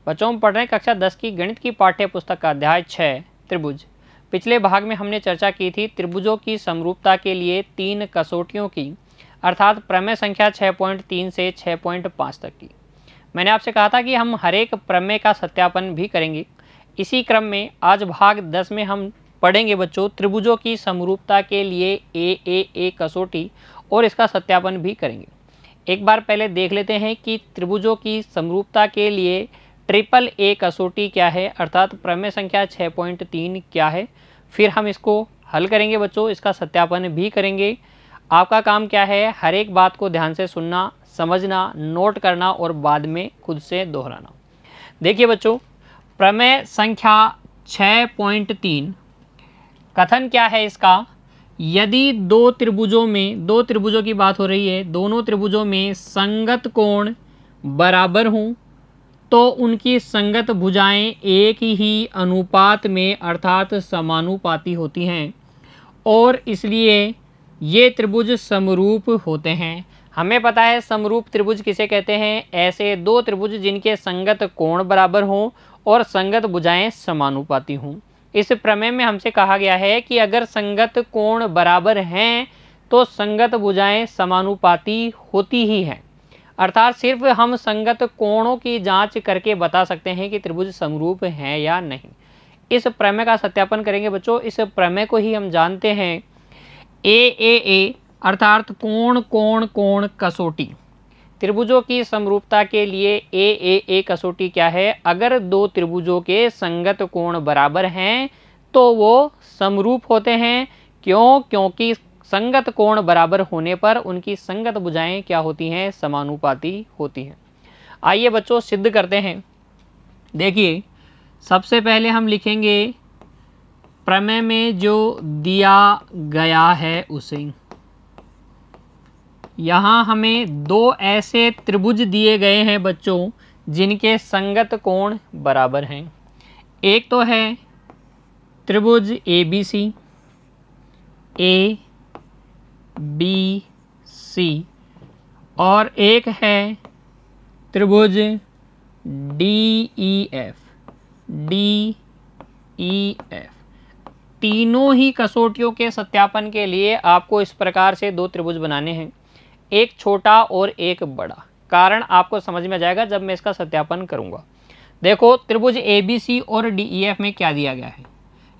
बच्चों हम पढ़ रहे हैं कक्षा 10 की गणित की पाठ्य पुस्तक का अध्याय 6 त्रिभुज। पिछले भाग में हमने चर्चा की थी त्रिभुजों की समरूपता के लिए 3 कसौटियों की, अर्थात प्रमेय संख्या 6.3 से 6.5 तक की। मैंने आपसे कहा था कि हम हर एक प्रमेय का सत्यापन भी करेंगे। इसी क्रम में आज भाग 10 में हम पढ़ेंगे बच्चों त्रिभुजों की समरूपता के लिए ए कसौटी और इसका सत्यापन भी करेंगे। एक बार पहले देख लेते हैं कि त्रिभुजों की समरूपता के लिए ट्रिपल ए कसौटी क्या है, अर्थात प्रमेय संख्या 6.3 क्या है। फिर हम इसको हल करेंगे बच्चों, इसका सत्यापन भी करेंगे। आपका काम क्या है, हर एक बात को ध्यान से सुनना, समझना, नोट करना और बाद में खुद से दोहराना। देखिए बच्चों, प्रमेय संख्या 6.3 कथन क्या है इसका, यदि दो त्रिभुजों की बात हो रही है, दोनों त्रिभुजों में संगत कोण बराबर हों तो उनकी संगत भुजाएं एक ही अनुपात में अर्थात समानुपाती होती हैं और इसलिए ये त्रिभुज समरूप होते हैं। हमें पता है समरूप त्रिभुज किसे कहते हैं, ऐसे दो त्रिभुज जिनके संगत कोण बराबर हों और संगत भुजाएं समानुपाती हों। इस प्रमेय में हमसे कहा गया है कि अगर संगत कोण बराबर हैं तो संगत भुजाएं समानुपाती होती ही हैं, अर्थात सिर्फ हम संगत कोणों की जांच करके बता सकते हैं कि त्रिभुज समरूप हैं या नहीं। इस प्रमेय का सत्यापन करेंगे बच्चों। इस प्रमेय को ही हम जानते हैं ए अर्थात कोण कोण कोण कसौटी। त्रिभुजों की समरूपता के लिए ए कसौटी क्या है, अगर दो त्रिभुजों के संगत कोण बराबर हैं तो वो समरूप होते हैं। क्यों? क्योंकि संगत कोण बराबर होने पर उनकी संगत भुजाएं क्या होती हैं, समानुपाती होती हैं। आइए बच्चों सिद्ध करते हैं। देखिए सबसे पहले हम लिखेंगे प्रमेय में जो दिया गया है उसे। यहाँ हमें दो ऐसे त्रिभुज दिए गए हैं बच्चों जिनके संगत कोण बराबर हैं। एक तो है त्रिभुज ABC ABC और एक है त्रिभुज DEF। तीनों ही कसौटियों के सत्यापन के लिए आपको इस प्रकार से दो त्रिभुज बनाने हैं, एक छोटा और एक बड़ा। कारण आपको समझ में आ जाएगा जब मैं इसका सत्यापन करूंगा। देखो त्रिभुज ABC और DEF में क्या दिया गया है,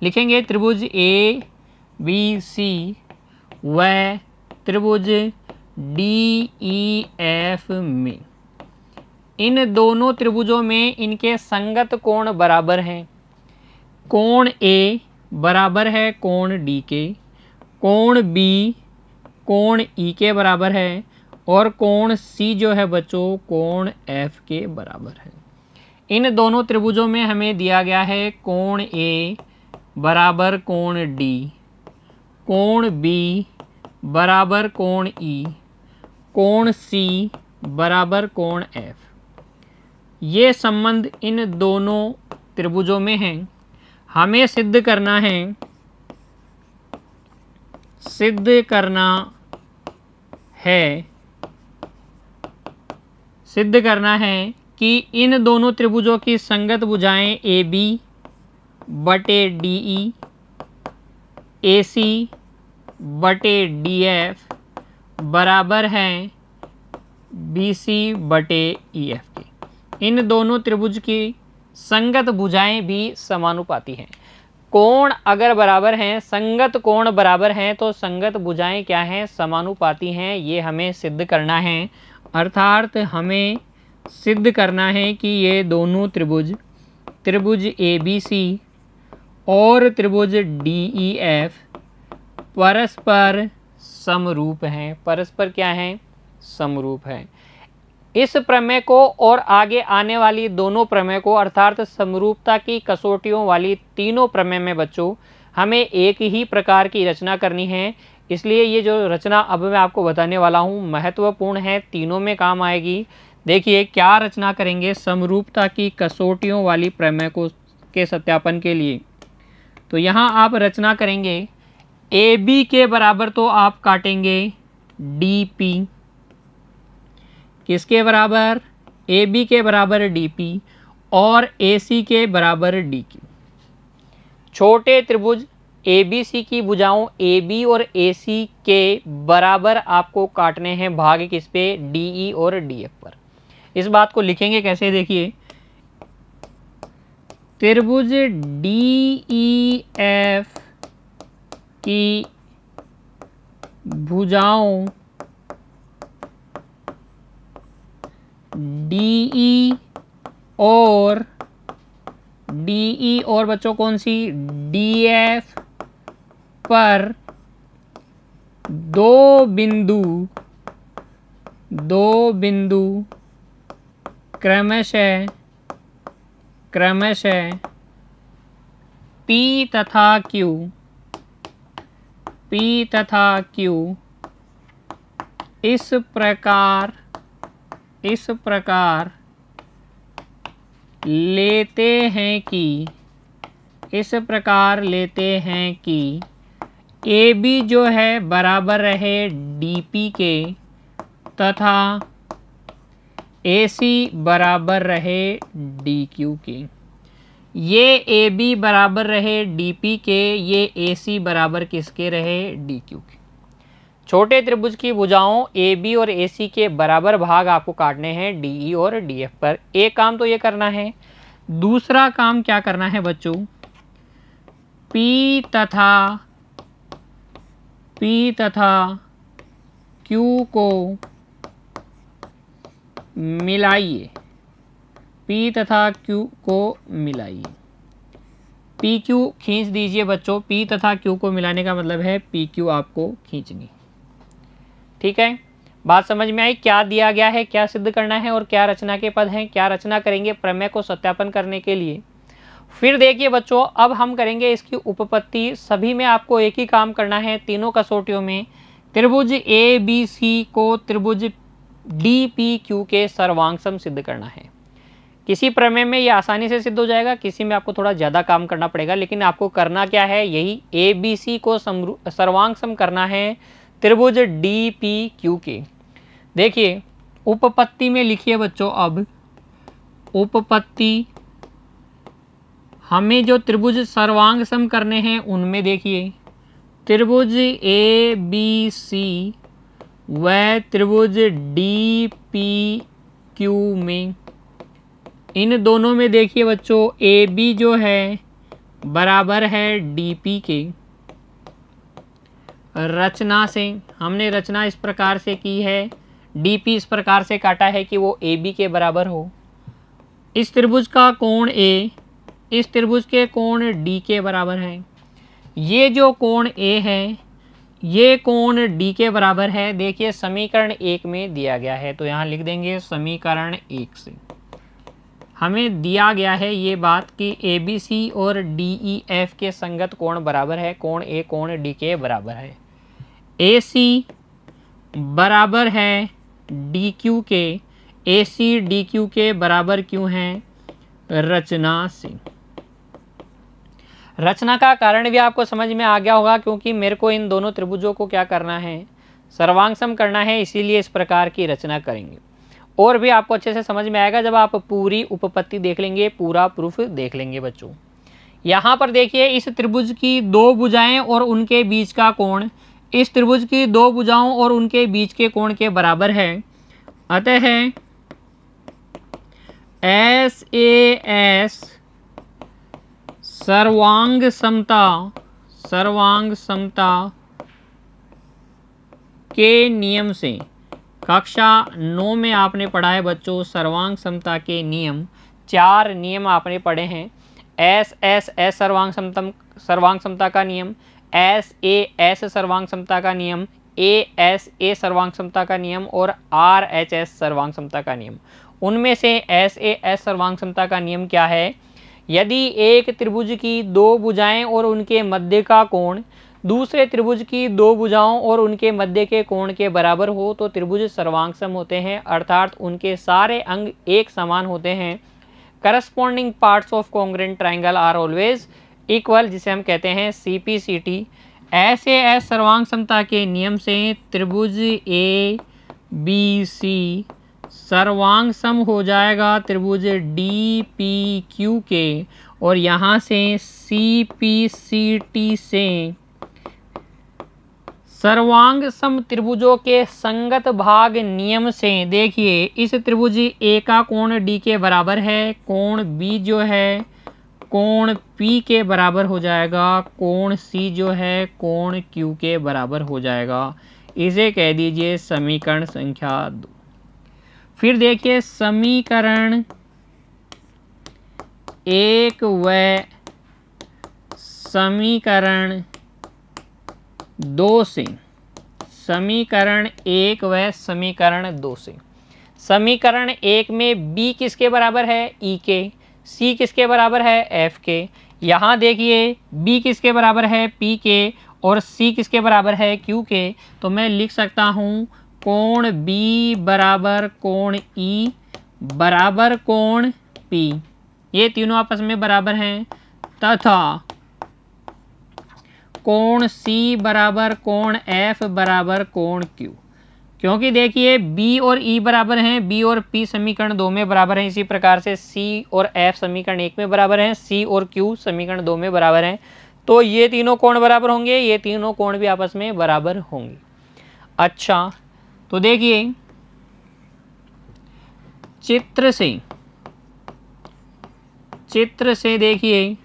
लिखेंगे त्रिभुज ABC व त्रिभुज DEF में इन दोनों त्रिभुजों में इनके संगत कोण बराबर हैं। कोण A बराबर है कोण D के, कोण B कोण E के बराबर है और कोण C जो है बच्चों कोण F के बराबर है। इन दोनों त्रिभुजों में हमें दिया गया है कोण A बराबर कोण D, कोण B बराबर कोण E, कोण C बराबर कोण F। ये संबंध इन दोनों त्रिभुजों में हैं। हमें सिद्ध करना है कि इन दोनों त्रिभुजों की संगत भुजाएं AB बटे DE, AC बटे DF बराबर हैं BC बटे EF के। इन दोनों त्रिभुज की संगत भुजाएं भी समानुपाती हैं। कोण अगर बराबर हैं, संगत कोण बराबर हैं तो संगत भुजाएं क्या हैं, समानुपाती हैं। ये हमें सिद्ध करना है, अर्थात हमें सिद्ध करना है कि ये दोनों त्रिभुज ABC और त्रिभुज DEF परस्पर समरूप हैं। परस्पर क्या हैं, समरूप हैं। इस प्रमेय को और आगे आने वाली दोनों प्रमेय को, अर्थात समरूपता की कसौटियों वाली तीनों प्रमेय में बच्चों हमें एक ही प्रकार की रचना करनी है। इसलिए ये जो रचना अब मैं आपको बताने वाला हूँ महत्वपूर्ण है, तीनों में काम आएगी। देखिए क्या रचना करेंगे समरूपता की कसौटियों वाली प्रमेय को के सत्यापन के लिए। तो यहाँ आप रचना करेंगे AB के बराबर तो आप काटेंगे DP, किसके बराबर, AB के बराबर DP और AC के बराबर DQ। छोटे त्रिभुज ABC की भुजाओं AB और AC के बराबर आपको काटने हैं भाग किस पे, DE और DF पर। इस बात को लिखेंगे कैसे, देखिए त्रिभुज DEF की भुजाओं DE और बच्चों कौन सी, DF पर दो बिंदु क्रमशः P तथा Q इस प्रकार लेते हैं कि AB जो है बराबर रहे DP के तथा AC बराबर रहे DQ के। ये AB बराबर रहे DP के, ये AC बराबर किसके रहे, DQ के। छोटे त्रिभुज की भुजाओं AB और AC के बराबर भाग आपको काटने हैं DE और DF पर। एक काम तो ये करना है, दूसरा काम क्या करना है बच्चों, P तथा Q को मिलाइए, PQ खींच दीजिए बच्चों। P तथा Q को मिलाने का मतलब है PQ आपको खींचनी। ठीक है, बात समझ में आई। क्या दिया गया है, क्या सिद्ध करना है और क्या रचना के पद हैं, क्या रचना करेंगे प्रमेय को सत्यापन करने के लिए। फिर देखिए बच्चों, अब हम करेंगे इसकी उपपत्ति। सभी में आपको एक ही काम करना है, तीनों कसौटियों में त्रिभुज ABC को त्रिभुज DPQ के सर्वांग सम सिद्ध करना है। किसी प्रमेय में ये आसानी से सिद्ध हो जाएगा, किसी में आपको थोड़ा ज़्यादा काम करना पड़ेगा, लेकिन आपको करना क्या है, यही ABC को सर्वांग सम करना है त्रिभुज DPQ के। देखिए उपपत्ति में लिखिए बच्चों, अब उपपत्ति हमें जो त्रिभुज सर्वांग सम करने हैं उनमें देखिए त्रिभुज ABC व त्रिभुज DPQ में, इन दोनों में देखिए बच्चों AB जो है बराबर है DP के। रचना से हमने रचना इस प्रकार से की है, DP इस प्रकार से काटा है कि वो AB के बराबर हो। इस त्रिभुज का कोण A इस त्रिभुज के कोण D के बराबर है। ये जो कोण A है ये कोण D के बराबर है। देखिए समीकरण 1 में दिया गया है, तो यहाँ लिख देंगे समीकरण 1 से हमें दिया गया है ये बात कि ABC और DEF के संगत कोण बराबर है, कोण A कोण D के बराबर है। AC बराबर है DQ के, AC DQ के बराबर क्यों है, रचना से। रचना का कारण भी आपको समझ में आ गया होगा, क्योंकि मेरे को इन दोनों त्रिभुजों को क्या करना है, सर्वांग सम करना है, इसीलिए इस प्रकार की रचना करेंगे। और भी आपको अच्छे से समझ में आएगा जब आप पूरी उपपत्ति देख लेंगे, पूरा प्रूफ देख लेंगे बच्चों। यहाँ पर देखिए इस त्रिभुज की दो भुजाएं और उनके बीच का कोण इस त्रिभुज की दो भुजाओं और उनके बीच के कोण के बराबर है। अतः SAS सर्वांग समता के नियम से, कक्षा 9 में आपने पढ़ा है बच्चों सर्वांग समता के नियम, 4 नियम आपने पढ़े हैं। SSS सर्वांग समता का नियम, SAS सर्वांग समता का नियम, ASA सर्वांग समता का नियम और RHS सर्वांग समता का नियम। उनमें से SAS सर्वांग समता का नियम क्या है, यदि एक त्रिभुज की दो भुजाएं और उनके मध्य का कोण दूसरे त्रिभुज की दो भुजाओं और उनके मध्य के कोण के बराबर हो तो त्रिभुज सर्वांग सम होते हैं, अर्थात उनके सारे अंग एक समान होते हैं। Corresponding parts of congruent triangle are always equal, जिसे हम कहते हैं CPCT। ऐसे सर्वांग समता के नियम से त्रिभुज ABC सर्वांग सम हो जाएगा त्रिभुज डी पी क्यू के, और यहाँ से सी पी सी टी से सर्वांग सम त्रिभुजों के संगत भाग नियम से देखिए इस त्रिभुज ए का कोण डी के बराबर है, कोण बी जो है कोण पी के बराबर हो जाएगा, कोण सी जो है कोण क्यू के बराबर हो जाएगा। इसे कह दीजिए समीकरण संख्या 2। फिर देखिए समीकरण 1 व समीकरण 2 से, समीकरण 1 व समीकरण 2 से, समीकरण 1 में b किसके बराबर है e के, c किसके बराबर है f के, यहाँ देखिए b किसके बराबर है p के और c किसके बराबर है q के, तो मैं लिख सकता हूँ कोण b बराबर कोण e बराबर कोण p, ये तीनों आपस में बराबर हैं, तथा कोण c बराबर कोण f बराबर कोण q। क्योंकि देखिए b और e बराबर हैं, b और p समीकरण 2 में बराबर हैं, इसी प्रकार से c और f समीकरण 1 में बराबर हैं, c और q समीकरण 2 में बराबर हैं, तो ये तीनों कोण बराबर होंगे, ये तीनों कोण भी आपस में बराबर होंगे। अच्छा तो देखिए चित्र से देखिए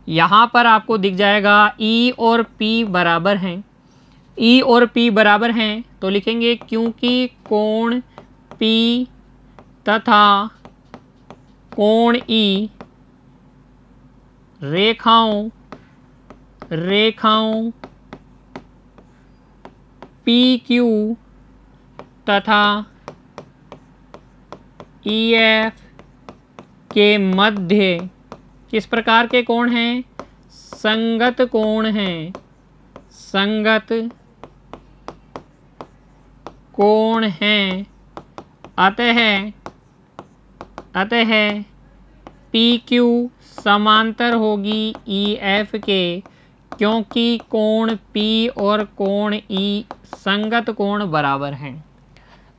यहाँ पर आपको दिख जाएगा E और P बराबर हैं, E और P बराबर हैं तो लिखेंगे क्योंकि कोण P तथा कोण E रेखाओं PQ तथा EF के मध्य किस प्रकार के कोण हैं, संगत कोण हैं, संगत कोण हैं। अतः PQ समांतर होगी EF के, क्योंकि कोण P और कोण E संगत कोण बराबर हैं।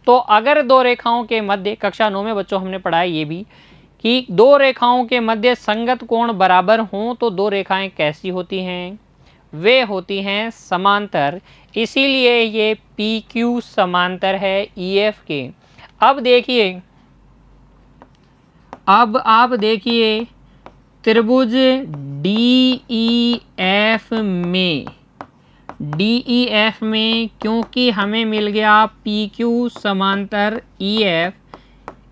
तो अगर दो रेखाओं के मध्य, कक्षा 9 में बच्चों हमने पढ़ा है ये भी कि दो रेखाओं के मध्य संगत कोण बराबर हों तो दो रेखाएं कैसी होती हैं, वे होती हैं समांतर, इसीलिए ये PQ समांतर है EF के। अब आप देखिए त्रिभुज DEF में क्योंकि हमें मिल गया PQ समांतर EF,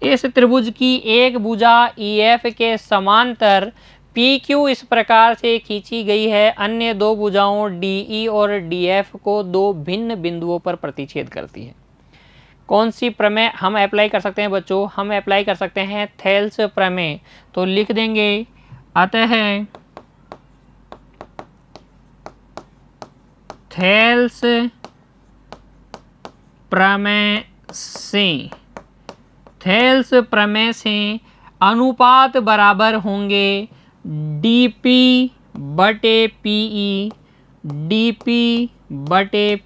इस त्रिभुज की एक भुजा EF के समांतर PQ इस प्रकार से खींची गई है, अन्य दो भुजाओं DE और DF को दो भिन्न बिंदुओं पर प्रतिच्छेद करती है। कौन सी प्रमेय हम अप्लाई कर सकते हैं बच्चों, हम अप्लाई कर सकते हैं थेल्स प्रमेय। तो लिख देंगे अतः थेल्स प्रमेय से अनुपात बराबर होंगे DP बटे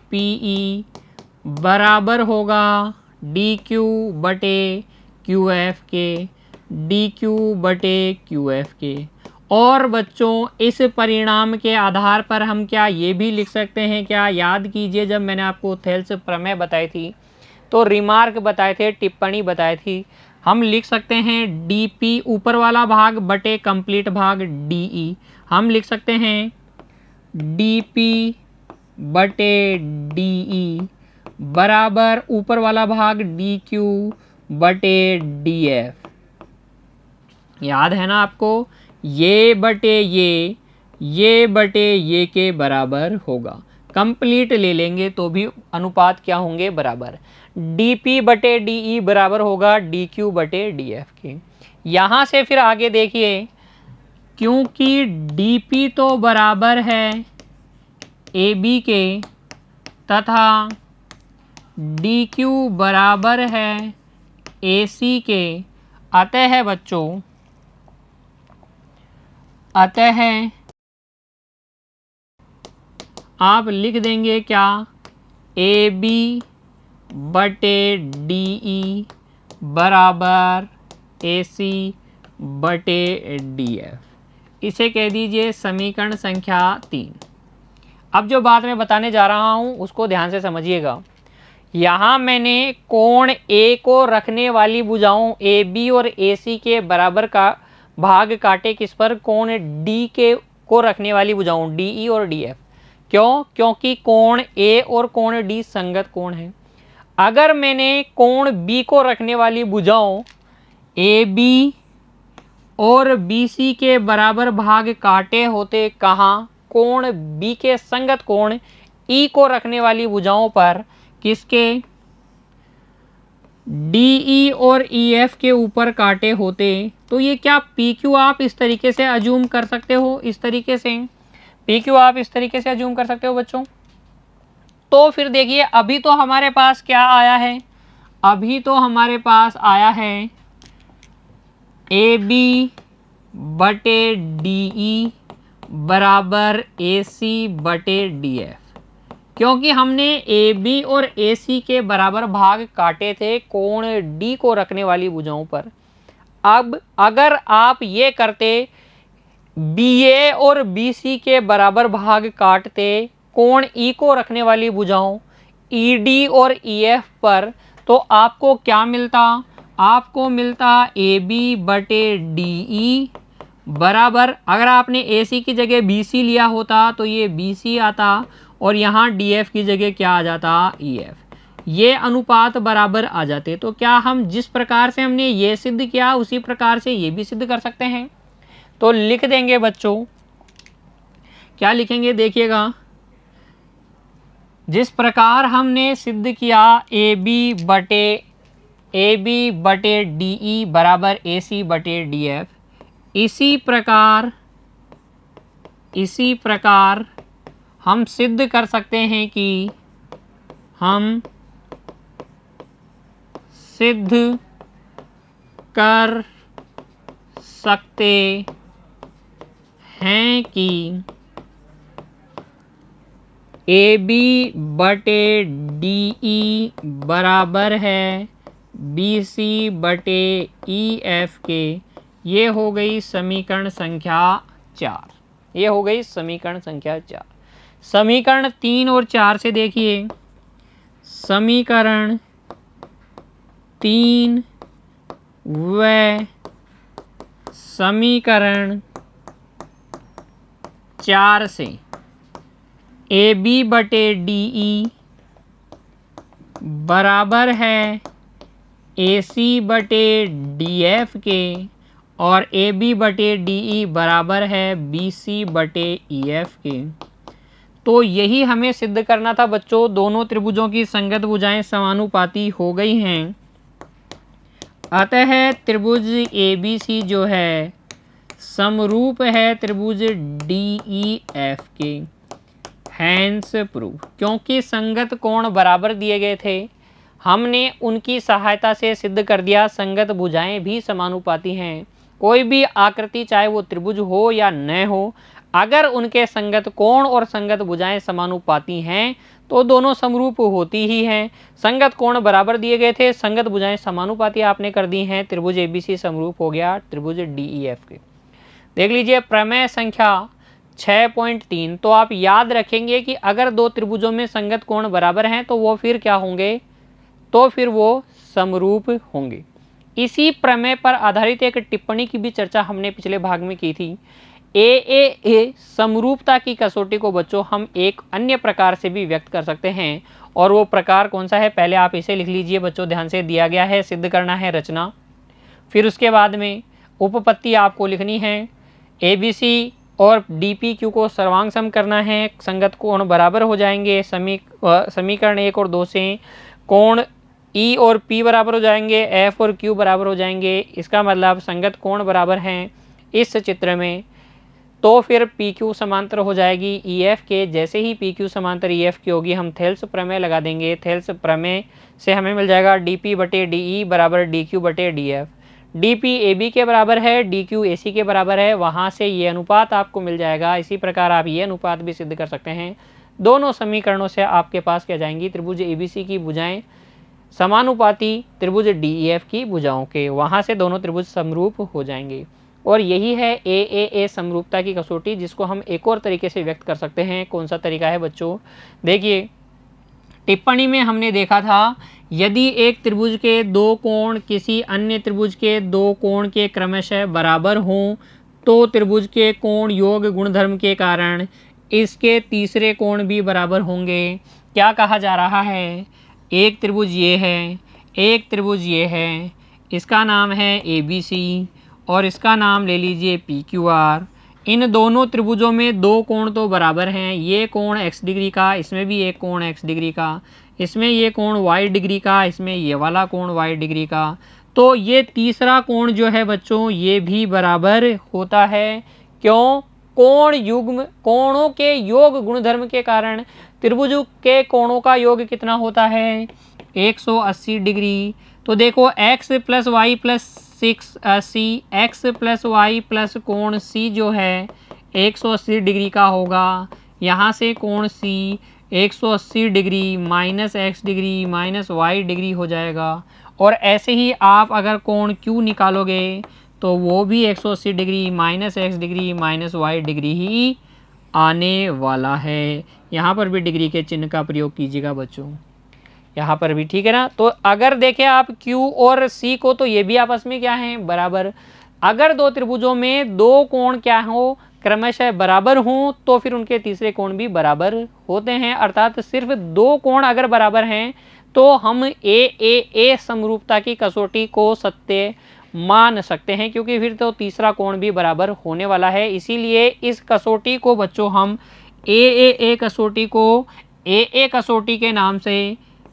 PE बराबर होगा DQ बटे QF के, DQ बटे QF के। और बच्चों इस परिणाम के आधार पर हम क्या ये भी लिख सकते हैं, क्या याद कीजिए जब मैंने आपको थेल्स प्रमेय बताई थी तो रिमार्क बताए थे, टिप्पणी बताई थी, हम लिख सकते हैं DP ऊपर वाला भाग बटे कंप्लीट भाग DE, हम लिख सकते हैं DP बटे DE बराबर ऊपर वाला भाग DQ बटे DF। याद है ना आपको, ये बटे ये के बराबर होगा। कंप्लीट ले लेंगे तो भी अनुपात क्या होंगे, बराबर। DP बटे DE बराबर होगा DQ बटे DF के। यहाँ से फिर आगे देखिए, क्योंकि DP तो बराबर है AB के तथा DQ बराबर है AC के, अतः बच्चों आप लिख देंगे क्या, AB बटे DE बराबर AC बटे DF, इसे कह दीजिए समीकरण संख्या 3। अब जो बात मैं बताने जा रहा हूं उसको ध्यान से समझिएगा। यहाँ मैंने कोण A को रखने वाली भुजाओं AB और AC के बराबर का भाग काटे किस पर, कोण D के को रखने वाली भुजाओं DE और DF। क्यों? क्योंकि कोण A और कोण D संगत कोण है। अगर मैंने कोण B को रखने वाली भुजाओं AB और BC के बराबर भाग काटे होते कहाँ, कोण B के संगत कोण E को रखने वाली भुजाओं पर, किसके, DE और EF के ऊपर काटे होते, तो ये क्या PQ आप इस तरीके से अज्यूम कर सकते हो, इस तरीके से PQ आप इस तरीके से अज्यूम कर सकते हो बच्चों। तो फिर देखिए अभी तो हमारे पास क्या आया है, अभी तो हमारे पास आया है AB बटे DE बराबर AC बटे DF, क्योंकि हमने AB और AC के बराबर भाग काटे थे कोण D को रखने वाली भुजाओं पर। अब अगर आप ये करते BA और BC के बराबर भाग काटते कोण E को रखने वाली भुजाओं ED और EF पर, तो आपको क्या मिलता, आपको मिलता AB बटे DE बराबर, अगर आपने AC की जगह BC लिया होता तो ये BC आता और यहाँ DF की जगह क्या आ जाता, EF। ये अनुपात बराबर आ जाते। तो क्या हम जिस प्रकार से हमने ये सिद्ध किया उसी प्रकार से ये भी सिद्ध कर सकते हैं। तो लिख देंगे बच्चों, क्या लिखेंगे देखिएगा, जिस प्रकार हमने सिद्ध किया AB बटे DE बराबर AC बटे DF, इसी प्रकार हम सिद्ध कर सकते हैं कि हम सिद्ध कर सकते हैं कि AB बटे DE बराबर है BC बटे EF के। ये हो गई समीकरण संख्या 4, ये हो गई समीकरण संख्या 4। समीकरण 3 और 4 से देखिए, समीकरण 3 व समीकरण 4 से AB बटे DE बराबर है AC बटे DF के और AB बटे DE बराबर है BC बटे EF के। तो यही हमें सिद्ध करना था बच्चों। दोनों त्रिभुजों की संगत भुजाएं समानुपाती हो गई हैं, अतः त्रिभुज ABC जो है समरूप है त्रिभुज DEF के। हैंस प्रूव, क्योंकि संगत कोण बराबर दिए गए थे, हमने उनकी सहायता से सिद्ध कर दिया संगत भुजाएं भी समानुपाती हैं। कोई भी आकृति चाहे वो त्रिभुज हो या न हो, अगर उनके संगत कोण और संगत भुजाएं समानुपाती हैं तो दोनों समरूप होती ही हैं। संगत कोण बराबर दिए गए थे, संगत भुजाएं समानुपाती आपने कर दी हैं, त्रिभुज ABC समरूप हो गया त्रिभुज DEF के। देख लीजिए प्रमेय संख्या 6.3। तो आप याद रखेंगे कि अगर दो त्रिभुजों में संगत कोण बराबर हैं तो वो फिर क्या होंगे, तो फिर वो समरूप होंगे। इसी प्रमेय पर आधारित एक टिप्पणी की भी चर्चा हमने पिछले भाग में की थी। AAA समरूपता की कसौटी को बच्चों हम एक अन्य प्रकार से भी व्यक्त कर सकते हैं, और वो प्रकार कौन सा है, पहले आप इसे लिख लीजिए बच्चों, ध्यान से दिया गया है, सिद्ध करना है रचना। फिर उसके बाद में उपपत्ति आपको लिखनी है, ABC और DPQ को सर्वांग सम करना है, संगत कोण बराबर हो जाएंगे। समीकरण 1 और 2 से कोण E और P बराबर हो जाएंगे, F और Q बराबर हो जाएंगे। इसका मतलब संगत कोण बराबर हैं इस चित्र में, तो फिर PQ समांतर हो जाएगी EF के। जैसे ही PQ समांतर EF की होगी हम थेल्स प्रमेय लगा देंगे। थेल्स प्रमेय से हमें मिल जाएगा DP बटे DE बराबर DQ बटे DF। DP AB के बराबर है, DQ AC के बराबर है, वहाँ से ये अनुपात आपको मिल जाएगा। इसी प्रकार आप ये अनुपात भी सिद्ध कर सकते हैं। दोनों समीकरणों से आपके पास क्या जाएंगी, त्रिभुज ABC की भुजाएं समानुपाती त्रिभुज DEF की भुजाओं के, वहाँ से दोनों त्रिभुज समरूप हो जाएंगे। और यही है AAA समरूपता की कसौटी, जिसको हम एक और तरीके से व्यक्त कर सकते हैं। कौन सा तरीका है बच्चों? देखिए, टिप्पणी में हमने देखा था, यदि एक त्रिभुज के दो कोण किसी अन्य त्रिभुज के दो कोण के क्रमशः बराबर हों तो त्रिभुज के कोण योग गुणधर्म के कारण इसके तीसरे कोण भी बराबर होंगे। क्या कहा जा रहा है? एक त्रिभुज ये है, एक त्रिभुज ये है, इसका नाम है ABC और इसका नाम ले लीजिए PQR। इन दोनों त्रिभुजों में दो कोण तो बराबर हैं, ये कोण x डिग्री का, इसमें भी एक कोण x डिग्री का, इसमें ये कोण y डिग्री का, इसमें ये वाला कोण y डिग्री का। तो ये तीसरा कोण जो है बच्चों, ये भी बराबर होता है। क्यों? कोण युग्म, कोणों के योग गुणधर्म के कारण त्रिभुज के कोणों का योग कितना होता है? 180 डिग्री। तो देखो x plus Y plus 6c, x plus Y plus कोण c जो है 180 डिग्री का होगा। यहाँ से कोण c 180 degree minus x degree minus y degree हो जाएगा। और ऐसे ही आप अगर कोण q निकालोगे तो वो भी 180 degree minus x degree minus y degree ही आने वाला है। यहाँ पर भी डिग्री के चिन्ह का प्रयोग कीजिएगा बच्चों, यहाँ पर भी, ठीक है ना। तो अगर देखें आप Q और C को, तो ये भी आपस में क्या है? बराबर। अगर दो त्रिभुजों में दो कोण क्या हो? क्रमशः बराबर हों तो फिर उनके तीसरे कोण भी बराबर होते हैं। अर्थात सिर्फ दो कोण अगर बराबर हैं तो हम AAA समरूपता की कसौटी को सत्य मान सकते हैं, क्योंकि फिर तो तीसरा कोण भी बराबर होने वाला है। इसीलिए इस कसौटी को बच्चों हम AAA कसौटी को AA कसौटी के नाम से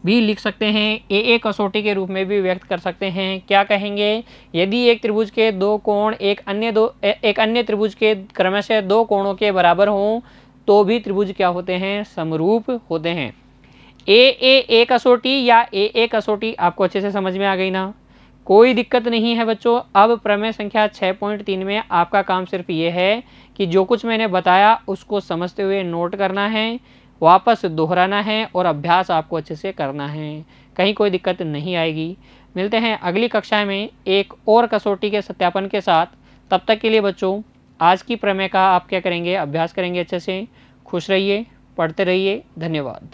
भी लिख सकते हैं, AA कसौटी के रूप में भी व्यक्त कर सकते हैं। क्या कहेंगे? यदि एक त्रिभुज के दो कोण एक अन्य त्रिभुज के क्रमशः दो कोणों के बराबर हों तो भी त्रिभुज क्या होते हैं? समरूप होते हैं। AAA कसौटी या AA कसौटी आपको अच्छे से समझ में आ गई ना? कोई दिक्कत नहीं है बच्चों। अब प्रमेय संख्या 6.3 में आपका काम सिर्फ ये है कि जो कुछ मैंने बताया उसको समझते हुए नोट करना है, वापस दोहराना है और अभ्यास आपको अच्छे से करना है। कहीं कोई दिक्कत नहीं आएगी। मिलते हैं अगली कक्षा में एक और कसौटी के सत्यापन के साथ। तब तक के लिए बच्चों, आज की प्रमेय का आप क्या करेंगे? अभ्यास करेंगे अच्छे से। खुश रहिए, पढ़ते रहिए। धन्यवाद।